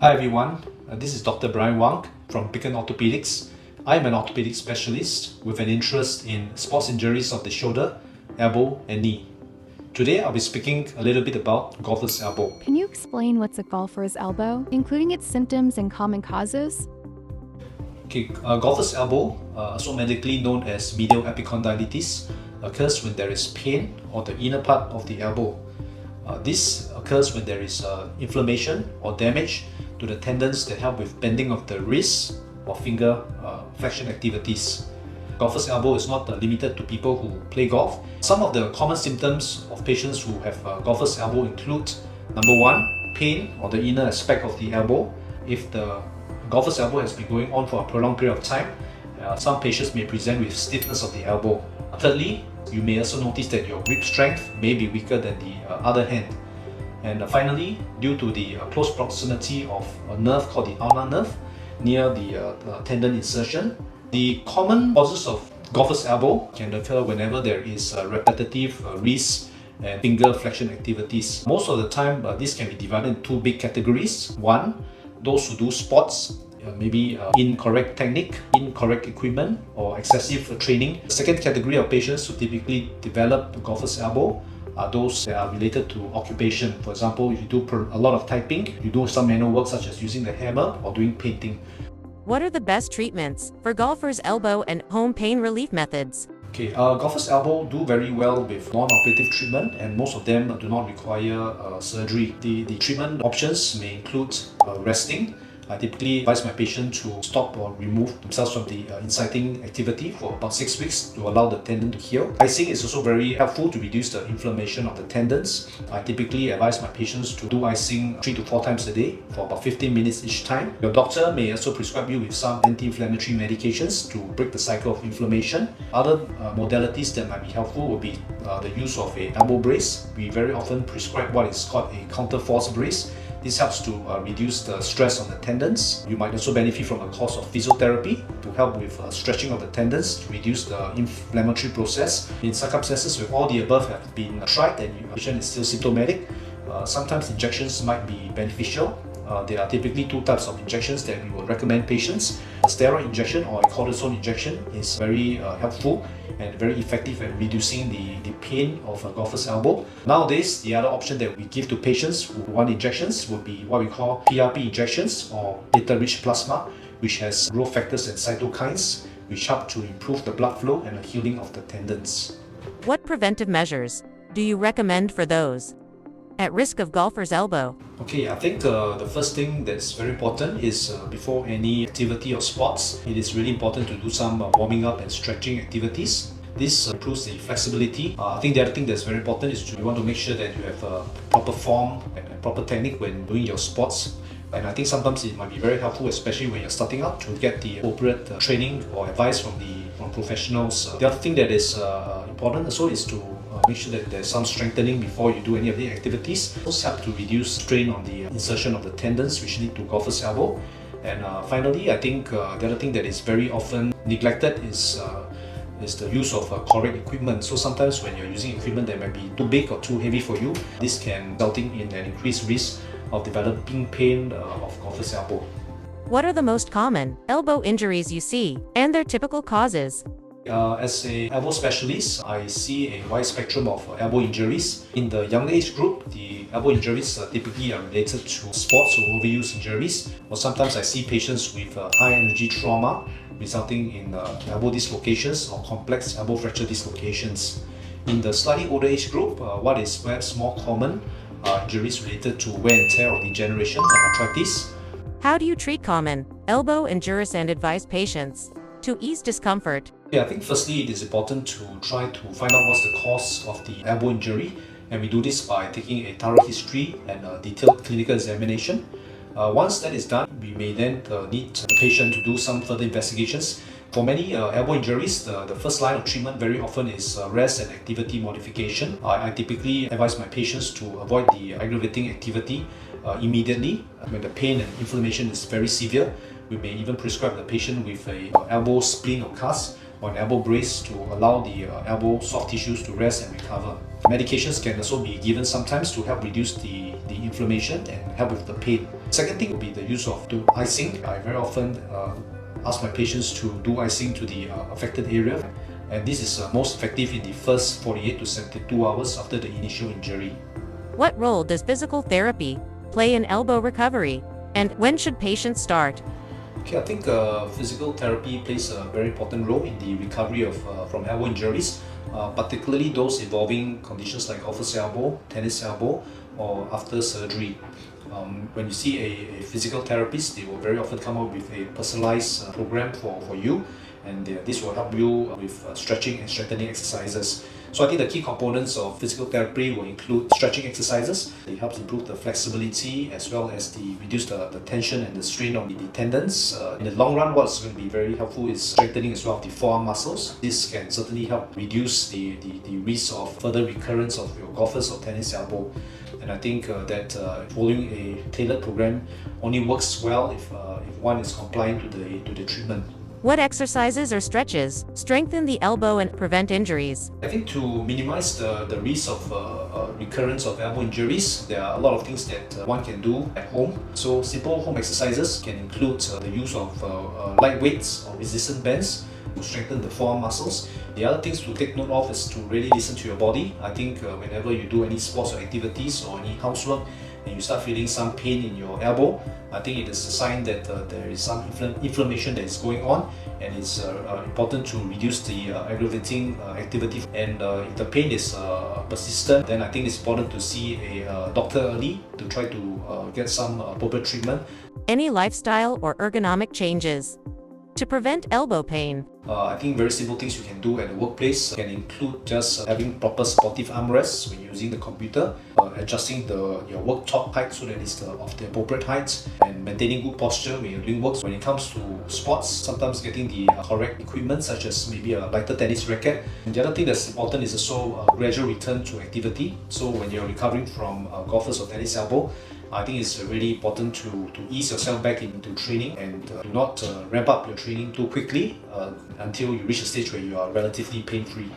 Hi everyone, this is Dr. Bryan Wang from Orthopaedics. I am an orthopedic specialist with an interest in sports injuries of the shoulder, elbow and knee. Today I'll be speaking a little bit about golfer's elbow. Can you explain what's a golfer's elbow, including its symptoms and common causes? Golfer's elbow, also medically known as medial epicondylitis, occurs when there is pain on the inner part of the elbow. This occurs when there is inflammation or damage to the tendons that help with bending of the wrist or finger flexion activities. Golfer's elbow is not limited to people who play golf. Some of the common symptoms of patients who have golfer's elbow include: number one, pain on the inner aspect of the elbow. If the golfer's elbow has been going on for a prolonged period of time, some patients may present with stiffness of the elbow. Thirdly, you may also notice that your grip strength may be weaker than the other hand. And finally, due to the close proximity of a nerve called the ulnar nerve near the tendon insertion, the common causes of golfer's elbow can occur whenever there is repetitive wrist and finger flexion activities. Most of the time, this can be divided in two big categories. One, those who do sports, maybe incorrect technique, incorrect equipment, or excessive training. The second category of patients who typically develop golfer's elbow are those that are related to occupation. For example, if you do a lot of typing, you do some manual work such as using the hammer or doing painting. What are the best treatments for golfer's elbow and home pain relief methods? Golfer's elbow do very well with non-operative treatment, and most of them do not require surgery. The treatment options may include resting. I typically advise my patient to stop or remove themselves from the inciting activity for about 6 weeks to allow the tendon to heal. Icing is also very helpful to reduce the inflammation of the tendons. I typically advise my patients to do icing 3 to 4 times a day for about 15 minutes each time. Your doctor may also prescribe you with some anti-inflammatory medications to break the cycle of inflammation. Other modalities that might be helpful would be the use of an elbow brace. We very often prescribe what is called a counter-force brace. This helps to reduce the stress on the tendons. You might also benefit from a course of physiotherapy to help with stretching of the tendons to reduce the inflammatory process. In circumstances where all the above have been tried and your patient is still symptomatic, sometimes injections might be beneficial. There are typically two types of injections that we will recommend patients. A steroid injection or a cortisone injection is very helpful and very effective at reducing the pain of a golfer's elbow. Nowadays, the other option that we give to patients who want injections would be what we call PRP injections, or platelet-rich plasma, which has growth factors and cytokines, which help to improve the blood flow and the healing of the tendons. What preventive measures do you recommend for those at risk of golfer's elbow? I think the first thing that's very important is before any activity or sports, it is really important to do some warming up and stretching activities. This improves the flexibility. I think the other thing that's very important is you want to make sure that you have a proper form and proper technique when doing your sports. And I think sometimes it might be very helpful, especially when you're starting out, to get the appropriate training or advice from professionals. The other thing that is important also is to make sure that there's some strengthening before you do any of the activities. It also helps to reduce strain on the insertion of the tendons, which lead to golfer's elbow. And finally, I think the other thing that is very often neglected is the use of correct equipment. So sometimes when you're using equipment that might be too big or too heavy for you, this can result in an increased risk of developing pain of golfer's elbow. What are the most common elbow injuries you see and their typical causes? As an elbow specialist, I see a wide spectrum of elbow injuries. In the young age group, the elbow injuries typically are related to sports or overuse injuries, or sometimes I see patients with high energy trauma resulting in elbow dislocations or complex elbow fracture dislocations. In the slightly older age group, what is perhaps more common are injuries related to wear and tear or degeneration, like arthritis. How do you treat common elbow injuries and advise patients to ease discomfort? I think firstly it is important to try to find out what's the cause of the elbow injury, and we do this by taking a thorough history and a detailed clinical examination. Once that is done, we may then need the patient to do some further investigations. For many elbow injuries, the first line of treatment very often is rest and activity modification. I typically advise my patients to avoid the aggravating activity immediately. When the pain and inflammation is very severe, we may even prescribe the patient with an elbow splint or cast, or an elbow brace to allow the elbow soft tissues to rest and recover. Medications can also be given sometimes to help reduce the inflammation and help with the pain. Second thing would be the use of icing. I very often ask my patients to do icing to the affected area, and this is most effective in the first 48 to 72 hours after the initial injury. What role does physical therapy play in elbow recovery, and when should patients start? Okay, I think physical therapy plays a very important role in the recovery of from elbow injuries, particularly those involving conditions like office elbow, tennis elbow, or after surgery. When you see a physical therapist, they will very often come up with a personalized program for you, and this will help you with stretching and strengthening exercises. So I think the key components of physical therapy will include stretching exercises. It helps improve the flexibility as well as reduce the tension and the strain on the tendons. In the long run, what's going to be very helpful is strengthening as well of the forearm muscles. This can certainly help reduce the risk of further recurrence of your golfer's or tennis elbow. And I think that following a tailored program only works well if one is compliant to the treatment. What exercises or stretches strengthen the elbow and prevent injuries? I think to minimize the risk of recurrence of elbow injuries, there are a lot of things that one can do at home. So simple home exercises can include the use of light weights or resistant bands to strengthen the forearm muscles. The other things to take note of is to really listen to your body. I think whenever you do any sports or activities or any housework and you start feeling some pain in your elbow, I think it is a sign that there is some inflammation that is going on, and it's important to reduce the aggravating activity. And if the pain is persistent, then I think it's important to see a doctor early to try to get some appropriate treatment. Any lifestyle or ergonomic changes to prevent elbow pain? I think very simple things you can do at the workplace can include just having proper supportive armrests when using the computer, adjusting your work top height so that it's of the appropriate height, and maintaining good posture when you're doing work. When it comes to sports, sometimes getting the correct equipment such as maybe a lighter tennis racket. And the other thing that's important is also a gradual return to activity. So when you're recovering from golfer's or tennis elbow, I think it's really important to ease yourself back into training and do not ramp up your training too quickly until you reach a stage where you are relatively pain-free.